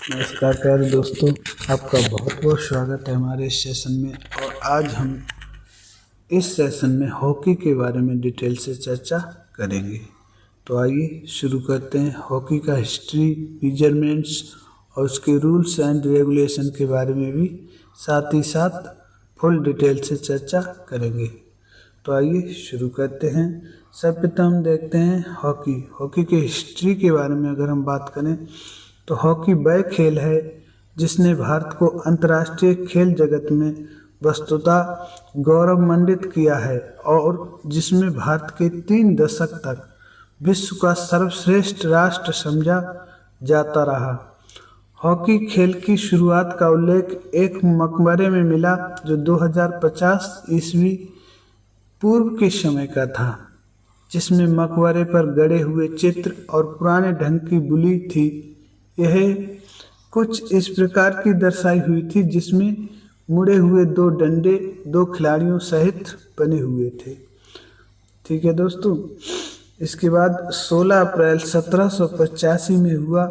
नमस्कार प्यारे दोस्तों, आपका बहुत बहुत स्वागत है हमारे इस सेशन में। और आज हम इस सेशन में हॉकी के बारे में डिटेल से चर्चा करेंगे। तो आइए शुरू करते हैं। हॉकी का हिस्ट्री, मेजरमेंट्स और उसके रूल्स एंड रेगुलेशन के बारे में भी साथ ही साथ फुल डिटेल से चर्चा करेंगे। तो आइए शुरू करते हैं। सर्वप्रथम हम देखते हैं हॉकी के हिस्ट्री के बारे में अगर हम बात करें तो हॉकी वह खेल है जिसने भारत को अंतर्राष्ट्रीय खेल जगत में वस्तुतः गौरवमंडित किया है और जिसमें भारत के 3 दशक तक विश्व का सर्वश्रेष्ठ राष्ट्र समझा जाता रहा। हॉकी खेल की शुरुआत का उल्लेख एक मकबरे में मिला जो 2050 ईस्वी पूर्व के समय का था, जिसमें मकबरे पर गड़े हुए चित्र और पुराने ढंग की बुली थी। यह कुछ इस प्रकार की दर्शाई हुई थी जिसमें मुड़े हुए 2 डंडे 2 खिलाड़ियों सहित बने हुए थे। ठीक है दोस्तों। इसके बाद 16 अप्रैल 1785 में हुआ।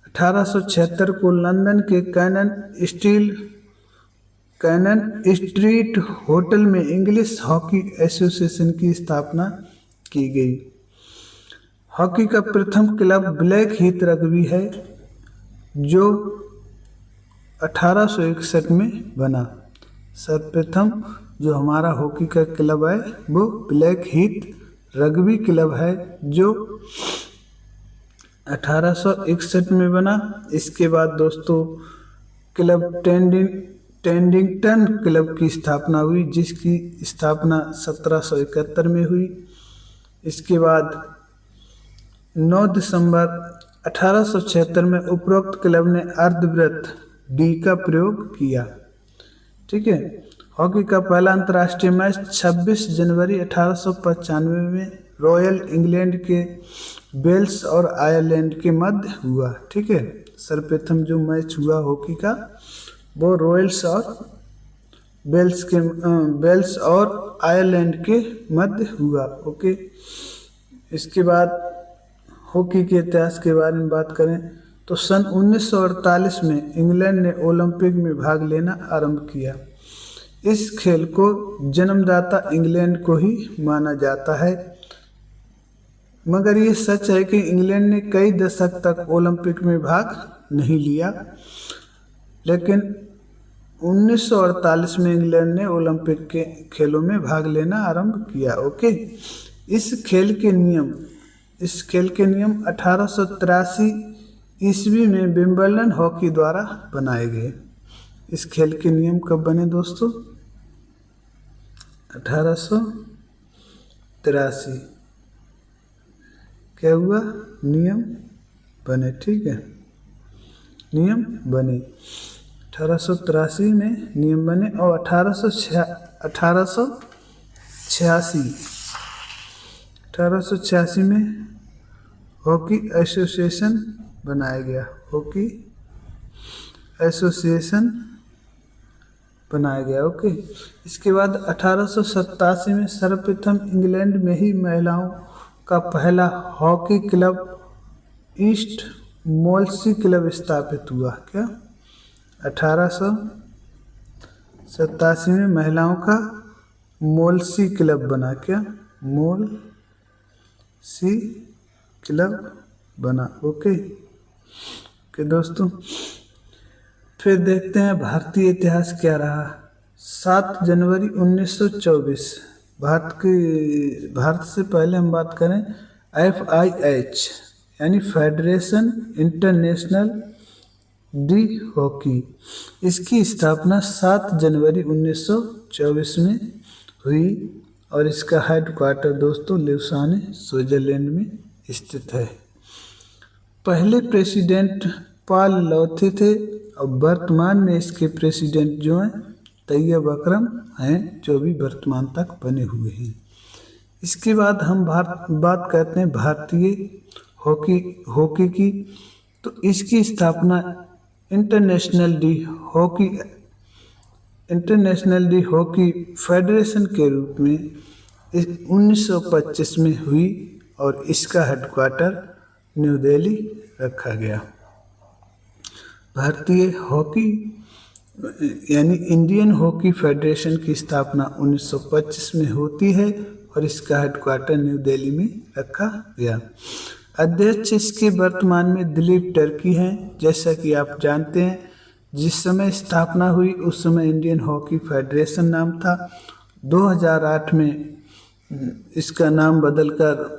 1876 को लंदन के कैनन स्ट्रीट होटल में इंग्लिश हॉकी एसोसिएशन की स्थापना की गई। हॉकी का प्रथम क्लब ब्लैक हीथ रग्बी है जो 1861 में बना। सर्वप्रथम जो हमारा हॉकी का क्लब है वो ब्लैक हीथ रग्बी क्लब है जो 1861 में बना। इसके बाद दोस्तों क्लब टेंडिंगटन क्लब की स्थापना हुई जिसकी स्थापना 1771 में हुई। इसके बाद 9 दिसंबर 1876 में उपरोक्त क्लब ने अर्धवृत्त डी का प्रयोग किया। ठीक है। हॉकी का पहला अंतर्राष्ट्रीय मैच 26 जनवरी 1895 में रॉयल इंग्लैंड के वेल्स और आयरलैंड के मध्य हुआ। ठीक है। सर्वप्रथम जो मैच हुआ हॉकी का वो रॉयल्स और वेल्स और आयरलैंड के मध्य हुआ। ओके। इसके बाद हॉकी के इतिहास के बारे में बात करें तो सन 1948 में इंग्लैंड ने ओलंपिक में भाग लेना आरंभ किया। इस खेल को जन्मदाता इंग्लैंड को ही माना जाता है, मगर ये सच है कि इंग्लैंड ने कई दशक तक ओलंपिक में भाग नहीं लिया, लेकिन 1948 में इंग्लैंड ने ओलंपिक के खेलों में भाग लेना आरंभ किया। ओके। इस खेल के नियम 1883 ईस्वी में विंबलडन हॉकी द्वारा बनाए गए। इस खेल के नियम कब बने दोस्तों? 1883 क्या हुआ? नियम बने। ठीक है। नियम बने 1883 में नियम बने और 1886 में हॉकी एसोसिएशन बनाया गया। हॉकी एसोसिएशन बनाया गया। ओके। इसके बाद 1887 में सर्वप्रथम इंग्लैंड में ही महिलाओं का पहला हॉकी क्लब ईस्ट मोल्सी क्लब स्थापित हुआ। क्या? 1887 में महिलाओं का मोल्सी क्लब बना। क्या? मोल्सी क्लब बना। ओके दोस्तों, फिर देखते हैं भारतीय इतिहास क्या रहा। 7 जनवरी 1924 भारत से पहले हम बात करें FIH यानी फेडरेशन इंटरनेशनल डी हॉकी, इसकी स्थापना 7 जनवरी 1924 में हुई और इसका हेडक्वार्टर दोस्तों ल्यूसाने स्विट्जरलैंड में स्थित है। पहले प्रेसिडेंट पॉल लॉथे थे और वर्तमान में इसके प्रेसिडेंट जो हैं तैयब अकरम हैं, जो भी वर्तमान तक बने हुए हैं। इसके बाद हम बात करते हैं भारतीय हॉकी की। तो इसकी स्थापना इंटरनेशनल डी हॉकी फेडरेशन के रूप में 1925 में हुई और इसका हेडक्वार्टर न्यू दिल्ली रखा गया। भारतीय हॉकी यानी इंडियन हॉकी फेडरेशन की स्थापना 1925 में होती है और इसका हेडक्वार्टर न्यू दिल्ली में रखा गया। अध्यक्ष इसके वर्तमान में दिलीप टर्की हैं। जैसा कि आप जानते हैं, जिस समय स्थापना हुई उस समय इंडियन हॉकी फेडरेशन नाम था। 2008 में इसका नाम बदलकर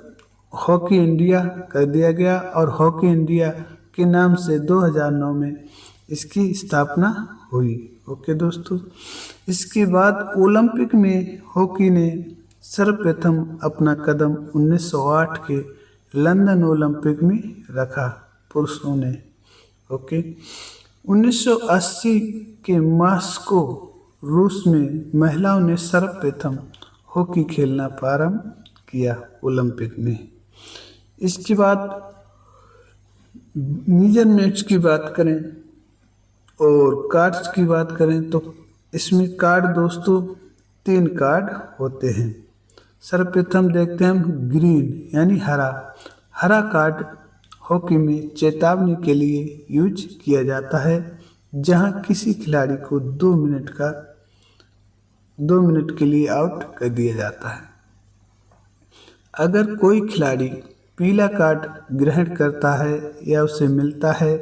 हॉकी इंडिया कर दिया गया और हॉकी इंडिया के नाम से 2009 में इसकी स्थापना हुई। ओके दोस्तों, इसके बाद ओलंपिक में हॉकी ने सर्वप्रथम अपना कदम 1908 के लंदन ओलंपिक में रखा पुरुषों ने। ओके, 1980 के मास्को रूस में महिलाओं ने सर्वप्रथम हॉकी खेलना प्रारंभ किया ओलंपिक में। इसके बाद मेजरमेंट्स की बात करें और कार्ड्स की बात करें तो इसमें कार्ड दोस्तों 3 कार्ड होते हैं। सर्वप्रथम देखते हैं हम ग्रीन यानी हरा कार्ड हॉकी में चेतावनी के लिए यूज किया जाता है, जहां किसी खिलाड़ी को 2 मिनट के लिए आउट कर दिया जाता है। अगर कोई खिलाड़ी पीला कार्ड ग्रहण करता है या उसे मिलता है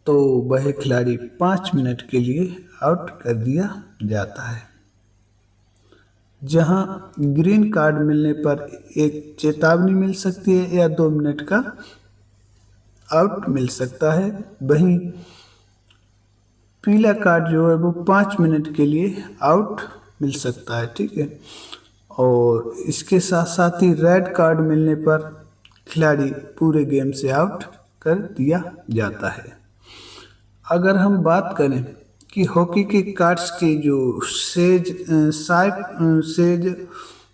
तो वह खिलाड़ी 5 मिनट के लिए आउट कर दिया जाता है। जहां ग्रीन कार्ड मिलने पर एक चेतावनी मिल सकती है या 2 मिनट का आउट मिल सकता है, वहीं पीला कार्ड जो है वो 5 मिनट के लिए आउट मिल सकता है। ठीक है, और इसके साथ साथ ही रेड कार्ड मिलने पर खिलाड़ी पूरे गेम से आउट कर दिया जाता है। अगर हम बात करें कि हॉकी के कार्ड्स के जो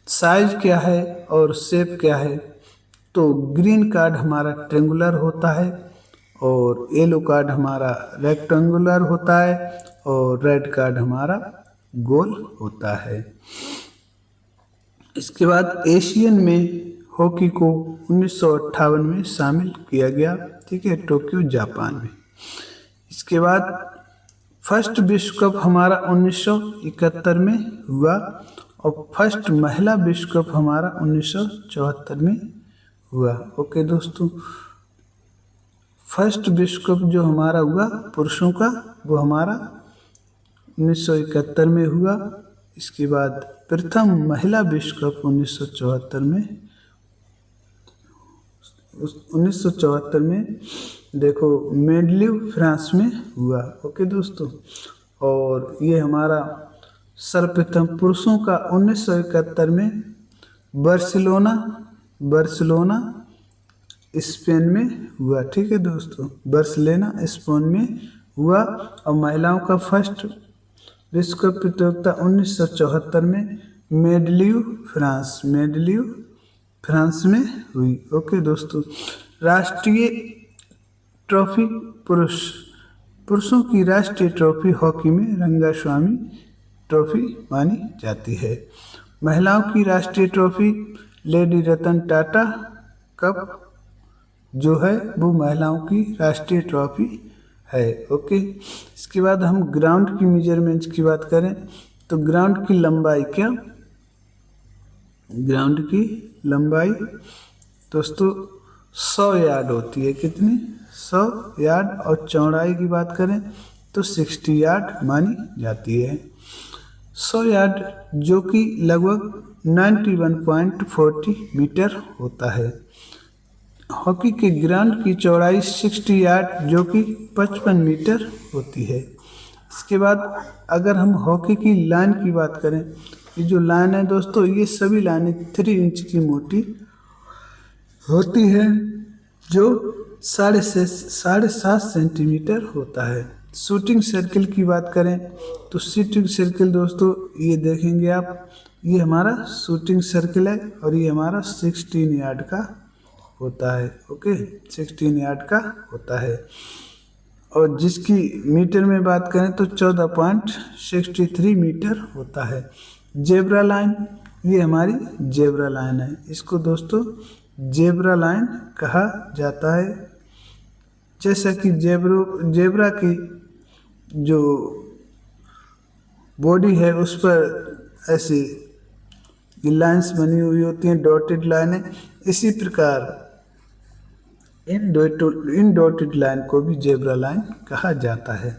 साइज क्या है और शेप क्या है, तो ग्रीन कार्ड हमारा ट्रेंगुलर होता है और येलो कार्ड हमारा रेक्टेंगुलर होता है और रेड कार्ड हमारा गोल होता है। इसके बाद एशियन में हॉकी को 1958 में शामिल किया गया। ठीक है, टोक्यो जापान में। इसके बाद फर्स्ट विश्व कप हमारा 1971 में हुआ और फर्स्ट महिला विश्व कप हमारा 1974 में हुआ। ओके दोस्तों, फर्स्ट विश्व कप जो हमारा हुआ पुरुषों का वो हमारा 1971 में हुआ। इसके बाद प्रथम महिला विश्व कप 1974 में देखो मेडलिव फ्रांस में हुआ। ओके दोस्तों, और ये हमारा सर्वप्रथम पुरुषों का 1971 में बार्सिलोना स्पेन में हुआ। ठीक है दोस्तों, बार्सिलोना स्पेन में हुआ। और महिलाओं का फर्स्ट विश्व कप प्रतियोगिता 1974 में मेडलिव फ्रांस में हुई। ओके दोस्तों, राष्ट्रीय ट्रॉफी पुरुषों की राष्ट्रीय ट्रॉफी हॉकी में रंगास्वामी ट्रॉफी मानी जाती है। महिलाओं की राष्ट्रीय trophy lady Ratan Tata cup जो है वो महिलाओं की राष्ट्रीय ट्रॉफी है। ओके, इसके बाद हम ग्राउंड की मेजरमेंट्स की बात करें तो ग्राउंड की लंबाई दोस्तों 100 यार्ड होती है। कितनी? 100 यार्ड। और चौड़ाई की बात करें तो 60 यार्ड मानी जाती है। 100 यार्ड जो कि लगभग 91.40 मीटर होता है। हॉकी के ग्राउंड की चौड़ाई 60 यार्ड जो कि 55 मीटर होती है। इसके बाद अगर हम हॉकी की लाइन की बात करें, ये जो लाइन है दोस्तों, ये सभी लाइनें 3 इंच की मोटी होती है जो 7.5 सेंटीमीटर होता है। शूटिंग सर्किल की बात करें तो शूटिंग सर्किल दोस्तों ये देखेंगे आप, ये हमारा शूटिंग सर्किल है और ये हमारा 16 यार्ड का होता है। ओके, 16 यार्ड का होता है। और जिसकी मीटर में बात करें तो 14.63 मीटर होता है। जेब्रा लाइन, ये हमारी जेब्रा लाइन है। इसको दोस्तों जेब्रा लाइन कहा जाता है। जैसा कि जेब्रा की जो बॉडी है उस पर ऐसी लाइंस बनी हुई होती हैं, डॉटेड लाइनें। इसी प्रकार इन डॉटेड लाइन को भी जेब्रा लाइन कहा जाता है।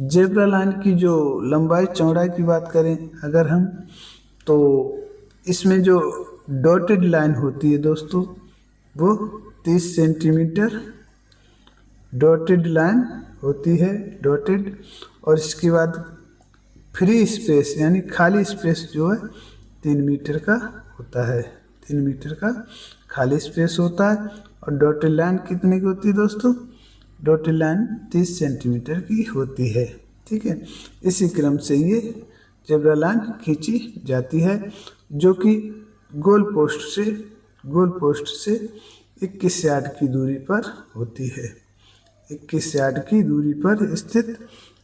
जेब्रा लाइन की जो लंबाई चौड़ाई की बात करें अगर हम, तो इसमें जो डॉटेड लाइन होती है दोस्तों वो 30 सेंटीमीटर डॉटेड लाइन होती है, डॉटेड। और इसके बाद फ्री स्पेस यानी खाली स्पेस जो है 3 मीटर का होता है, 3 मीटर का खाली स्पेस होता है। और डॉटेड लाइन कितने की होती है दोस्तों? डॉटेड लाइन 30 सेंटीमीटर की होती है, ठीक है। इसी क्रम से ये जेब्रा लाइन खींची जाती है, जो कि गोल पोस्ट से 21 यार्ड की दूरी पर होती है, 21 यार्ड की दूरी पर स्थित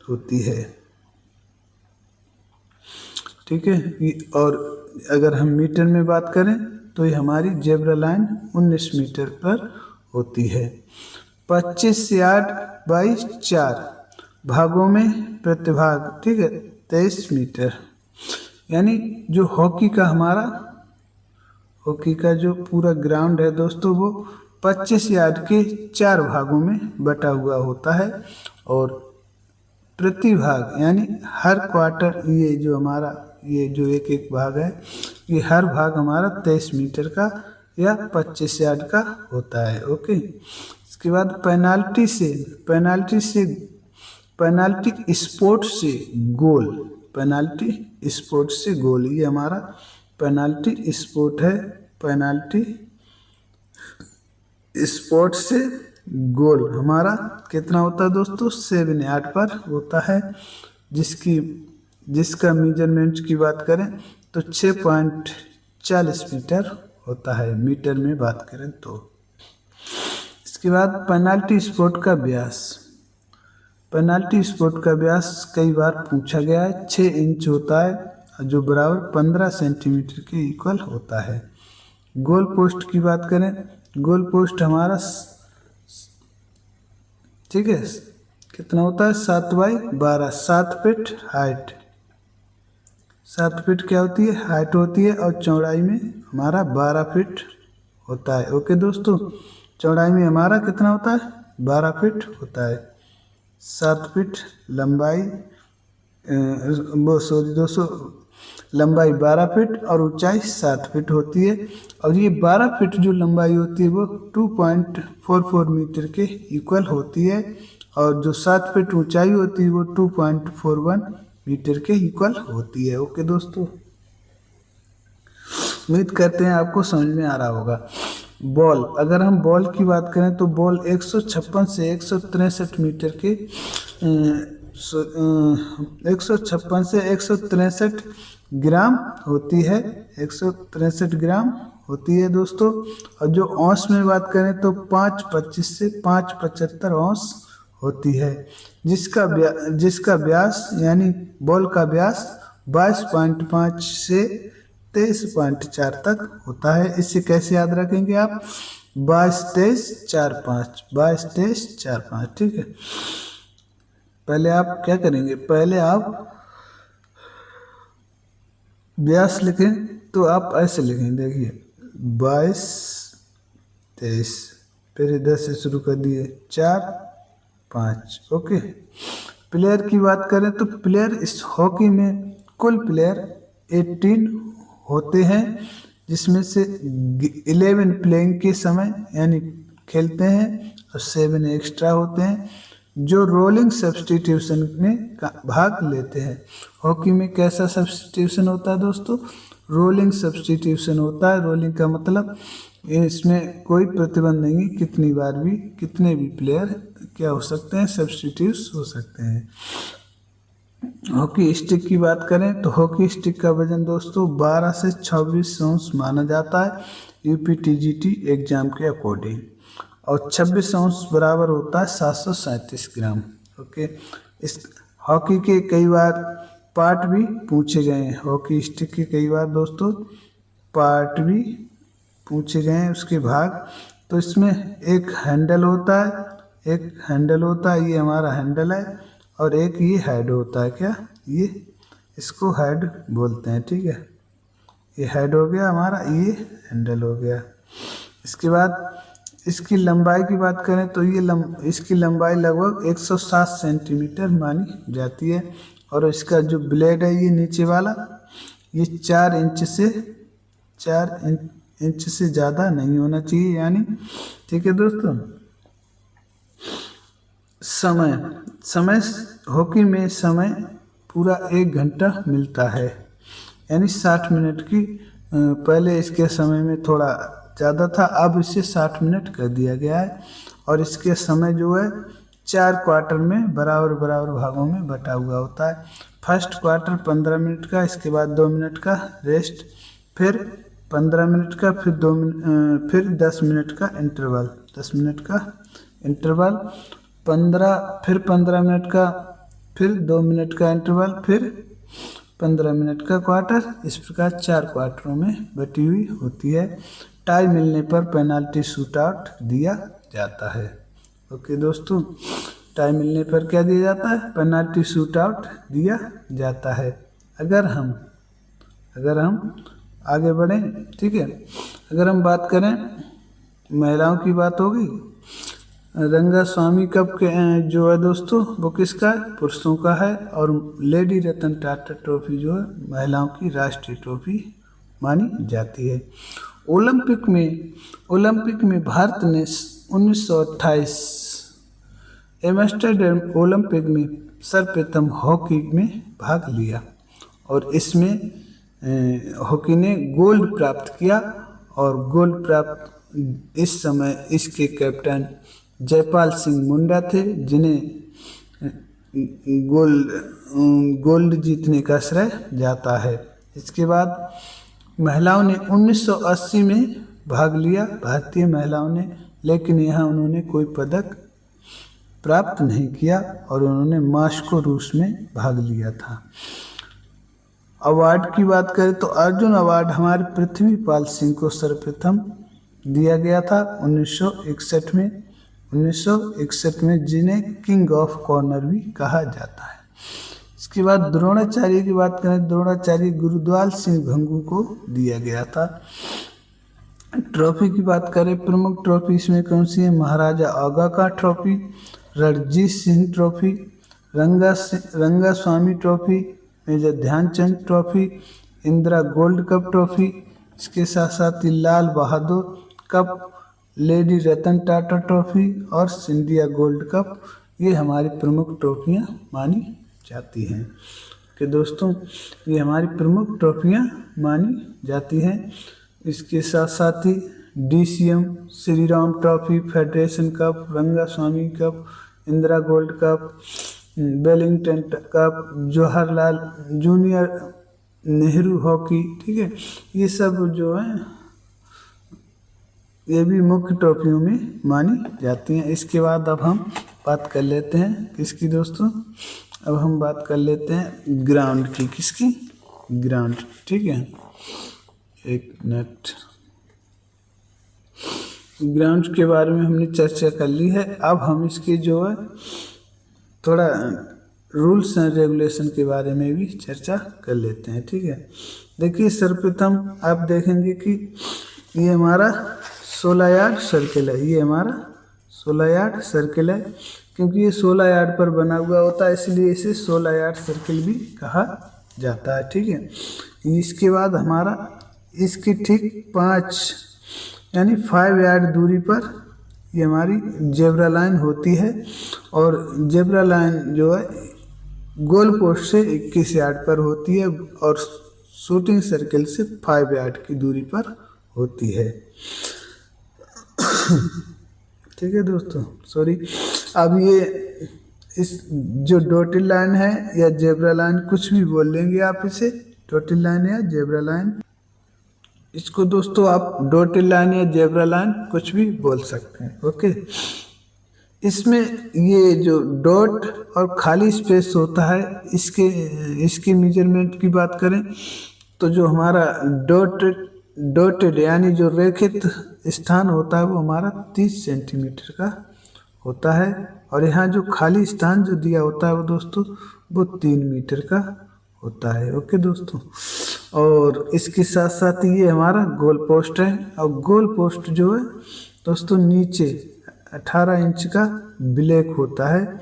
होती है, ठीक है। और अगर हम मीटर में बात करें तो ये हमारी जेब्रा लाइन 19 मीटर पर होती है। 25 यार्ड बाई 4 भागों में प्रतिभाग, ठीक है, 23 मीटर। यानी जो हॉकी का जो पूरा ग्राउंड है दोस्तों वो 25 यार्ड के 4 भागों में बटा हुआ होता है। और प्रति भाग यानी हर क्वार्टर, ये जो एक एक भाग है, ये हर भाग हमारा 23 मीटर का या 25 यार्ड का होता है, ओके। इसके बाद पेनाल्टी स्पोर्ट से गोल, ये हमारा पेनाल्टी स्पोर्ट है। पेनाल्टी स्पोर्ट से गोल हमारा कितना होता है दोस्तों? 7 यार्ड पर होता है, जिसका मेजरमेंट की बात करें तो 6.40 मीटर होता है, मीटर में बात करें तो। इसके बाद पेनाल्टी स्पोर्ट का व्यास कई बार पूछा गया है, 6 इंच होता है, जो बराबर 15 सेंटीमीटर के इक्वल होता है। गोल पोस्ट की बात करें, गोल पोस्ट हमारा, ठीक है, कितना होता है? 7/12, 7 फीट हाइट, 7 फीट क्या होती है? हाइट होती है। और चौड़ाई में हमारा 12 फीट होता है, ओके दोस्तों। चौड़ाई में हमारा कितना होता है? 12 फीट होता है। 7 फीट लंबाई, दोस्तों लंबाई 12 फीट और ऊंचाई 7 फीट होती है। और ये 12 फीट जो लंबाई होती है वो 2.44 मीटर के इक्वल होती है। और जो 7 फीट ऊंचाई होती है वो 2.41 मीटर के इक्वल होती है, ओके दोस्तों। उम्मीद करते हैं आपको समझ में आ रहा होगा। बॉल, अगर हम बॉल की बात करें तो बॉल 156 से 163 मीटर के 156 से 163 ग्राम होती है, 163 ग्राम होती है दोस्तों। और जो औंस में बात करें तो 5.25 से 5.75 औंस होती है, जिसका व्यास यानी बॉल का व्यास 22.5 से 23.4 तक होता है। इसे कैसे याद रखेंगे आप? 22, 23, 4, 5, 22, 23, 4, 5, ठीक है। पहले आप क्या करेंगे? पहले आप व्यास लिखें तो आप ऐसे लिखें, देखिए 22, 23, फिर इधर से शुरू कर दिए 4, 5, ओके। प्लेयर की बात करें तो प्लेयर इस हॉकी में कुल प्लेयर 18 होते हैं, जिसमें से 11 प्लेइंग के समय यानी खेलते हैं और 7 एक्स्ट्रा होते हैं जो रोलिंग सब्स्टिट्यूशन में भाग लेते हैं। हॉकी में कैसा सब्स्टिट्यूशन होता है दोस्तों? रोलिंग सब्स्टिट्यूशन होता है। रोलिंग का मतलब इसमें कोई प्रतिबंध नहीं है, कितने भी प्लेयर क्या हो सकते हैं? सब्स्टिट्यूट हो सकते हैं। हॉकी स्टिक की बात करें तो हॉकी स्टिक का वजन दोस्तों 12 से 26 औंस माना जाता है यूपीटीजीटी एग्जाम के अकॉर्डिंग। और 26 औंस बराबर होता है 737 ग्राम, ओके। इस हॉकी के कई बार पार्ट भी पूछे गए हैं, हॉकी स्टिक के कई बार दोस्तों पार्ट भी पूछे गए हैं, उसके भाग। तो इसमें एक हैंडल होता है, एक हैंडल होता है, ये हमारा हैंडल है, और एक ये हेड होता है। क्या ये, इसको हेड बोलते हैं, ठीक है। ये हेड हो गया हमारा, ये हैंडल हो गया। इसके बाद इसकी लंबाई की बात करें तो इसकी लंबाई लगभग 107 सेंटीमीटर मानी जाती है। और इसका जो ब्लेड है ये नीचे वाला, ये 4 इंच से ज़्यादा नहीं होना चाहिए, यानी, ठीक है दोस्तों। समय हॉकी में समय पूरा 1 घंटा मिलता है, यानी 60 मिनट की। पहले इसके समय में थोड़ा ज़्यादा था, अब इसे 60 मिनट कर दिया गया है। और इसके समय जो है 4 क्वार्टर में बराबर बराबर भागों में बटा हुआ होता है। फर्स्ट क्वार्टर 15 मिनट का, इसके बाद 2 मिनट का रेस्ट, फिर 15 मिनट का, फिर 10 मिनट का इंटरवल, 10 मिनट का इंटरवल, 15 मिनट का, फिर 2 मिनट का इंटरवल, फिर 15 मिनट का क्वार्टर। इस प्रकार 4 क्वार्टरों में बटी हुई होती है। टाई मिलने पर पेनाल्टी शूट आउट दिया जाता है। ओके दोस्तों, टाई मिलने पर क्या दिया जाता है? पेनाल्टी शूट आउट दिया जाता है। अगर हम आगे बढ़ें, ठीक है। अगर हम बात करें, महिलाओं की बात होगी। रंगास्वामी कप के जो है दोस्तों, वो किसका है? पुरुषों का है। और लेडी रतन टाटा ट्रॉफी जो है महिलाओं की राष्ट्रीय ट्रॉफी मानी जाती है। ओलंपिक में भारत ने 1928 एम्स्टर्डम ओलंपिक में सर्वप्रथम हॉकी में भाग लिया, और इसमें हॉकी ने गोल्ड प्राप्त किया। और गोल्ड प्राप्त, इस समय इसके कैप्टन जयपाल सिंह मुंडा थे, जिन्हें गोल्ड जीतने का श्रेय जाता है। इसके बाद महिलाओं ने 1980 में भाग लिया, भारतीय महिलाओं ने, लेकिन यहाँ उन्होंने कोई पदक प्राप्त नहीं किया, और उन्होंने मास्को रूस में भाग लिया था। अवार्ड की बात करें तो अर्जुन अवार्ड हमारे पृथ्वीपाल सिंह को सर्वप्रथम दिया गया था 1961 में, जिन्हें किंग ऑफ कॉर्नर भी कहा जाता है। इसके बाद द्रोणाचार्य की बात करें, द्रोणाचार्य गुरुद्वाल सिंह भंगू को दिया गया था। ट्रॉफी की बात करें, प्रमुख ट्रॉफी इसमें कौन सी है? महाराजा आगा का trophy, Ranjit Singh trophy, Rangaswamy trophy, major Dhyanchand trophy, Indira gold cup trophy, इसके साथ साथ ही Lal Bahadur cup, lady Ratan Tata trophy और सिंधिया गोल्ड कप, ये हमारी प्रमुख ट्रॉफियाँ मानी जाती हैं। कि दोस्तों, ये हमारी प्रमुख ट्रॉफियाँ मानी जाती हैं। इसके साथ साथ ही DCM, Shri Ram trophy, federation cup, Rangaswamy cup, Indira gold cup, Wellington cup, Jawaharlal junior Nehru hockey, ठीक है, ये सब जो है ये भी मुख्य ट्रॉफियों में मानी जाती हैं। इसके बाद अब हम बात कर लेते हैं किसकी दोस्तों? अब हम बात कर लेते हैं ग्राउंड की। किसकी? ग्राउंड, ठीक है। एक मिनट, ग्राउंड के बारे में हमने चर्चा कर ली है। अब हम इसके जो है थोड़ा रूल्स एंड रेगुलेशन के बारे में भी चर्चा कर लेते हैं, ठीक है। देखिए, सर्वप्रथम आप देखेंगे कि ये हमारा 16 यार्ड सर्किल है। ये हमारा 16 यार्ड सर्किल है, क्योंकि ये 16 यार्ड पर बना हुआ होता है, इसलिए इसे 16 यार्ड सर्किल भी कहा जाता है, ठीक है। इसके बाद हमारा इसकी ठीक 5 यार्ड दूरी पर ये हमारी जेब्रा लाइन होती है, और जेब्रा लाइन जो है गोल पोस्ट से 21 यार्ड पर होती है, और शूटिंग सर्किल से 5 यार्ड की दूरी पर होती है। ठीक है दोस्तों, सॉरी। अब ये इस जो डॉटेड लाइन है या जेब्रा लाइन, कुछ भी बोल लेंगे आप इसे, डॉटेड लाइन या जेब्रा लाइन, इसको दोस्तों आप डॉटेड लाइन या जेब्रा लाइन कुछ भी बोल सकते हैं, ओके। इसमें ये जो डॉट और खाली स्पेस होता है, इसके मेजरमेंट की बात करें तो जो हमारा डॉटेड यानी जो रेखित स्थान होता है वो हमारा 30 सेंटीमीटर का होता है और यहाँ जो खाली स्थान जो दिया होता है वो दोस्तों वो 3 मीटर का होता है। ओके दोस्तों, और इसके साथ साथ ये हमारा गोल पोस्ट है और गोल पोस्ट जो है दोस्तों नीचे 18 इंच का ब्लैक होता है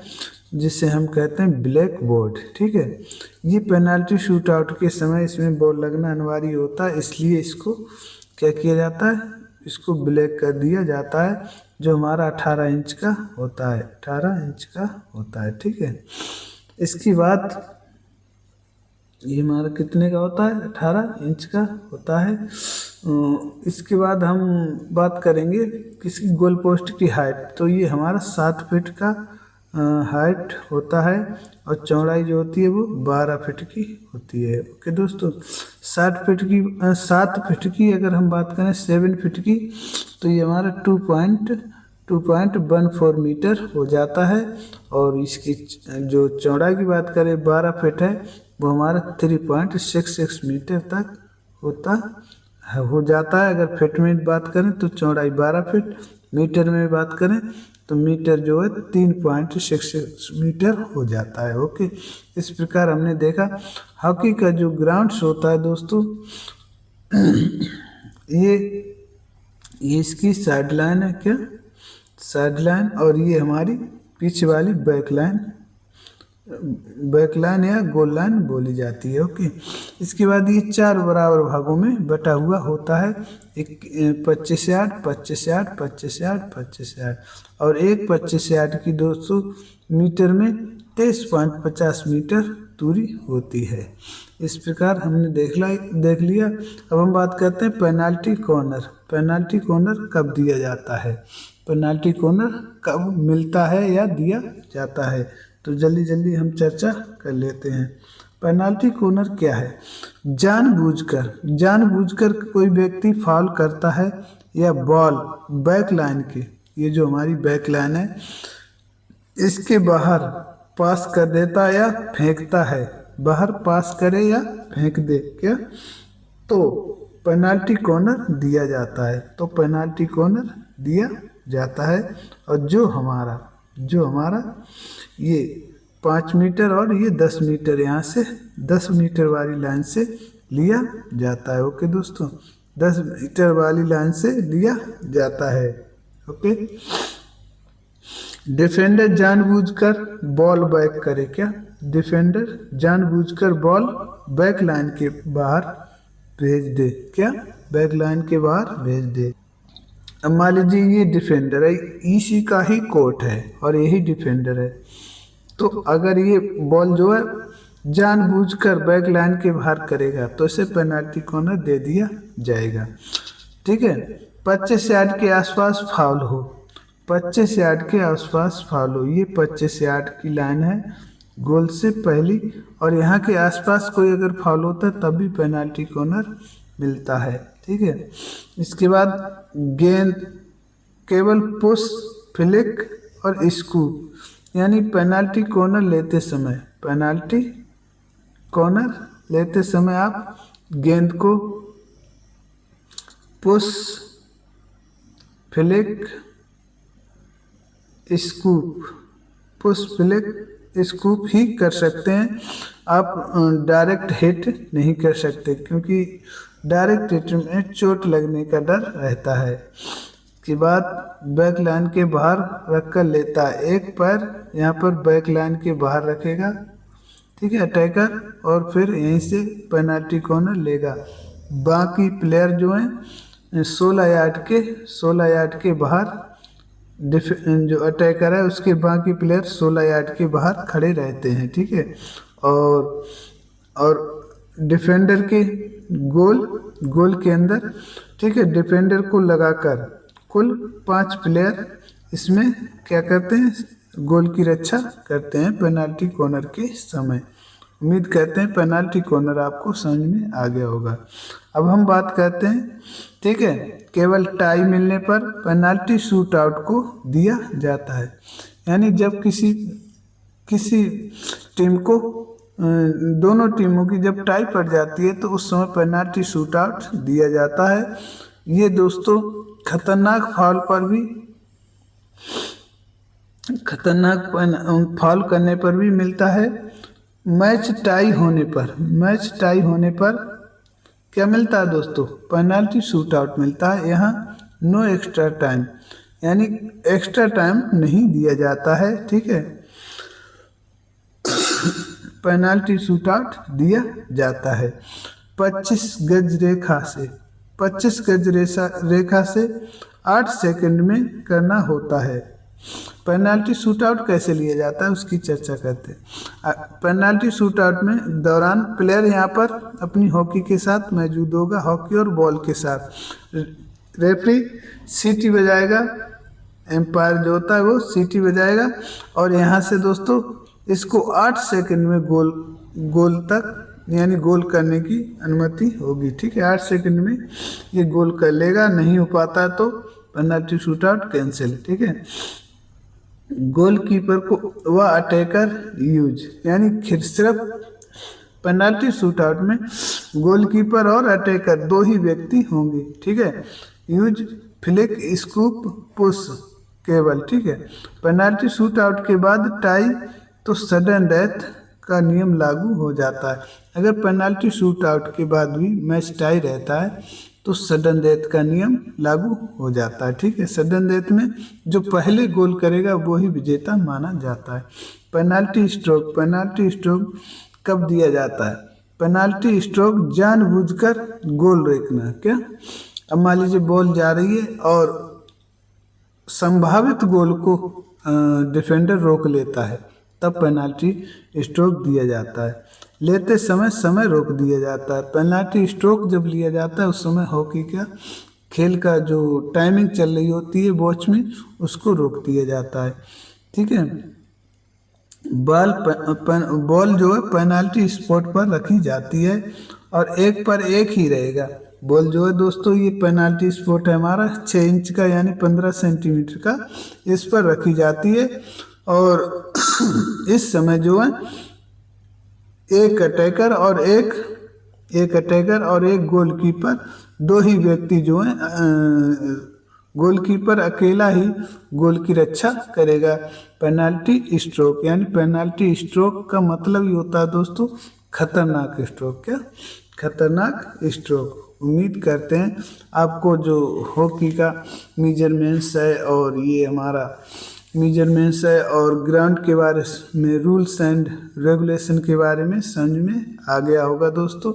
जिसे हम कहते हैं ब्लैक बोर्ड। ठीक है, ये पेनाल्टी शूट आउट के समय इसमें बॉल लगना अनिवार्य होता है, इसलिए इसको क्या किया जाता है, इसको ब्लैक कर दिया जाता है जो हमारा 18 इंच का होता है, 18 इंच का होता है। ठीक है, इसकी बात ये हमारा कितने का होता है, 18 इंच का होता है। इसके बाद हम बात करेंगे किसी गोल पोस्ट की हाइट, तो ये हमारा 7 फीट का हाइट होता है और चौड़ाई जो होती है वो 12 फीट की होती है। ओके दोस्तों, 7 फीट की अगर हम बात करें 7 फीट की, तो ये हमारा 2.14 मीटर हो जाता है और इसकी जो चौड़ाई की बात करें 12 फीट है वो हमारा 3.66 मीटर तक हो जाता है। अगर फीट में बात करें तो चौड़ाई 12 फीट, मीटर में बात करें तो मीटर जो है 3.66 मीटर हो जाता है। ओके, इस प्रकार हमने देखा हॉकी का जो ग्राउंड्स होता है दोस्तों, ये इसकी साइड लाइन है, क्या साइड लाइन, और ये हमारी पीछे वाली बैक लाइन या गोल लाइन बोली जाती है। ओके, इसके बाद ये 4 बराबर भागों में बटा हुआ होता है, 25 यार्ड, 25 यार्ड, 25 यार्ड, 25 यार्ड, और एक 25 यार्ड की 200 मीटर में 23.50 मीटर दूरी होती है। इस प्रकार हमने देख लिया। अब हम बात करते हैं पेनाल्टी कॉर्नर। पेनाल्टी कॉर्नर कब दिया जाता है, पेनाल्टी कॉर्नर कब मिलता है या दिया जाता है, तो जल्दी हम चर्चा कर लेते हैं। पेनाल्टी कॉर्नर क्या है, जानबूझकर कोई व्यक्ति फाउल करता है या बॉल बैक लाइन के, ये जो हमारी बैक लाइन है इसके बाहर पास कर देता या फेंकता है, बाहर पास करे या फेंक दे क्या, तो पेनाल्टी कॉर्नर दिया जाता है। तो पेनाल्टी कॉर्नर दिया जाता है और जो हमारा ये 5 मीटर और ये 10 मीटर, यहाँ से 10 मीटर वाली लाइन से लिया जाता है। ओके दोस्तों, 10 मीटर वाली लाइन से लिया जाता है। ओके, डिफेंडर जानबूझकर बॉल बैक करे क्या, डिफेंडर जानबूझकर बॉल बैक लाइन के बाहर भेज दे क्या, बैक लाइन के बाहर भेज दे। अब मान लीजिए ये डिफेंडर है, इसी का ही कोर्ट है और यही डिफेंडर है, तो अगर ये बॉल जो है जानबूझकर बैक लाइन के बाहर करेगा तो इसे पेनाल्टी कॉर्नर दे दिया जाएगा। ठीक है, 25 यार्ड के आसपास फाउल हो, 25 यार्ड के आसपास फाउल हो, ये 25 यार्ड की लाइन है गोल से पहली, और यहाँ के आसपास कोई अगर फाउल होता है तब भी पेनाल्टी कॉर्नर मिलता है। ठीक है, इसके बाद गेंद केवल पुश, फ्लिक और स्कूप, यानी पेनाल्टी कॉर्नर लेते समय आप गेंद को पुश, फ्लिक, स्कूप ही कर सकते हैं। आप डायरेक्ट हिट नहीं कर सकते क्योंकि डायरेक्ट हिट में चोट लगने का डर रहता है। के बाद बैक लाइन के बाहर रखकर लेता है, एक पैर यहाँ पर बैक लाइन के बाहर रखेगा, ठीक है अटैकर, और फिर यहीं से पेनाल्टी कॉर्नर लेगा। बाकी प्लेयर जो हैं 16 यार्ड के बाहर, जो अटैकर है उसके बाकी प्लेयर 16 यार्ड के बाहर खड़े रहते हैं। ठीक है, और डिफेंडर के गोल के अंदर, ठीक है, डिफेंडर को लगाकर कुल 5 प्लेयर इसमें क्या करते हैं, गोल की रक्षा करते हैं पेनाल्टी कॉर्नर के समय। उम्मीद करते हैं पेनाल्टी कॉर्नर आपको समझ में आ गया होगा। अब हम बात करते हैं, ठीक है, केवल टाई मिलने पर पेनाल्टी शूट आउट को दिया जाता है, यानी जब किसी टीम को, दोनों टीमों की जब टाई पड़ जाती है तो उस समय पेनाल्टी शूट आउट दिया जाता है। ये दोस्तों खतरनाक फाउल पर भी खतरनाक फॉल करने पर भी मिलता है। मैच टाई होने पर, मैच टाई होने पर क्या मिलता है दोस्तों? पेनाल्टी शूट आउट मिलता है। यहाँ नो एक्स्ट्रा टाइम, यानी एक्स्ट्रा टाइम नहीं दिया जाता है, ठीक है। पेनाल्टी शूट आउट दिया जाता है 25 गज रेखा से, 25 गज रेखा से 8 सेकंड में करना होता है। पेनाल्टी शूट आउट कैसे लिया जाता है उसकी चर्चा करते हैं। पेनाल्टी शूट आउट में दौरान प्लेयर यहाँ पर अपनी हॉकी के साथ मौजूद होगा, हॉकी और बॉल के साथ। रेफरी सीटी बजाएगा, एम्पायर जो होता है वो सीटी बजाएगा, और यहाँ से दोस्तों इसको 8 सेकंड में गोल तक यानी गोल करने की अनुमति होगी, ठीक है। 8 सेकंड में ये गोल कर लेगा, नहीं हो पाता तो पेनाल्टी शूट आउट कैंसिल, ठीक है। गोलकीपर को व अटैकर यूज, यानी सिर्फ पेनाल्टी शूट आउट में गोलकीपर और अटैकर 2 ही व्यक्ति होंगे, ठीक है। यूज फ्लिक स्कूप पुश केवल, ठीक है। पेनाल्टी शूट आउट के बाद टाई तो सडन डेथ का नियम लागू हो जाता है। अगर पेनाल्टी शूट आउट के बाद भी मैच टाई रहता है तो सडन डेथ का नियम लागू हो जाता है, ठीक है। सडन डेथ में जो पहले गोल करेगा वो ही विजेता माना जाता है। पेनाल्टी स्ट्रोक, पेनाल्टी स्ट्रोक कब दिया जाता है? पेनाल्टी स्ट्रोक जानबूझकर गोल रोकना, क्या? अब मान लीजिए बॉल जा रही है और संभावित गोल को डिफेंडर रोक लेता है, तब पेनाल्टी स्ट्रोक दिया जाता है। लेते समय रोक दिया जाता है। पेनाल्टी स्ट्रोक जब लिया जाता है उस समय हॉकी का खेल का जो टाइमिंग चल रही होती है वॉच में, उसको रोक दिया जाता है, ठीक है। बॉल जो है पेनाल्टी स्पॉट पर रखी जाती है और एक पर एक ही रहेगा। बॉल जो है दोस्तों ये पेनाल्टी स्पॉट है हमारा 6 इंच का यानी 15 सेंटीमीटर का, इस पर रखी जाती है। और इस समय जो है एक अटैकर और एक गोलकीपर, 2 ही व्यक्ति जो हैं, गोलकीपर अकेला ही गोल की रक्षा करेगा। पेनाल्टी स्ट्रोक, यानी पेनाल्टी स्ट्रोक का मतलब ही होता है दोस्तों खतरनाक स्ट्रोक, क्या? खतरनाक स्ट्रोक। उम्मीद करते हैं आपको जो हॉकी का मेजरमेंट्स है और ये हमारा मेजरमेंट्स है और ग्राउंड के बारे में रूल्स एंड रेगुलेशन के बारे में समझ में आ गया होगा दोस्तों।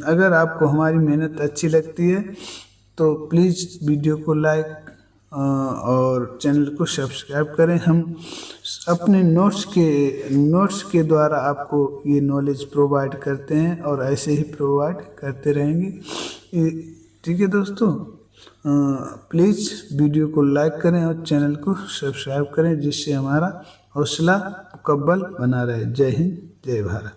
अगर आपको हमारी मेहनत अच्छी लगती है तो प्लीज़ वीडियो को लाइक और चैनल को सब्सक्राइब करें। हम अपने नोट्स के द्वारा आपको ये नॉलेज प्रोवाइड करते हैं और ऐसे ही प्रोवाइड करते रहेंगे, ठीक है दोस्तों। प्लीज़ वीडियो को लाइक करें और चैनल को सब्सक्राइब करें, जिससे हमारा हौसला मुकम्मल बना रहे। जय हिंद, जय भारत।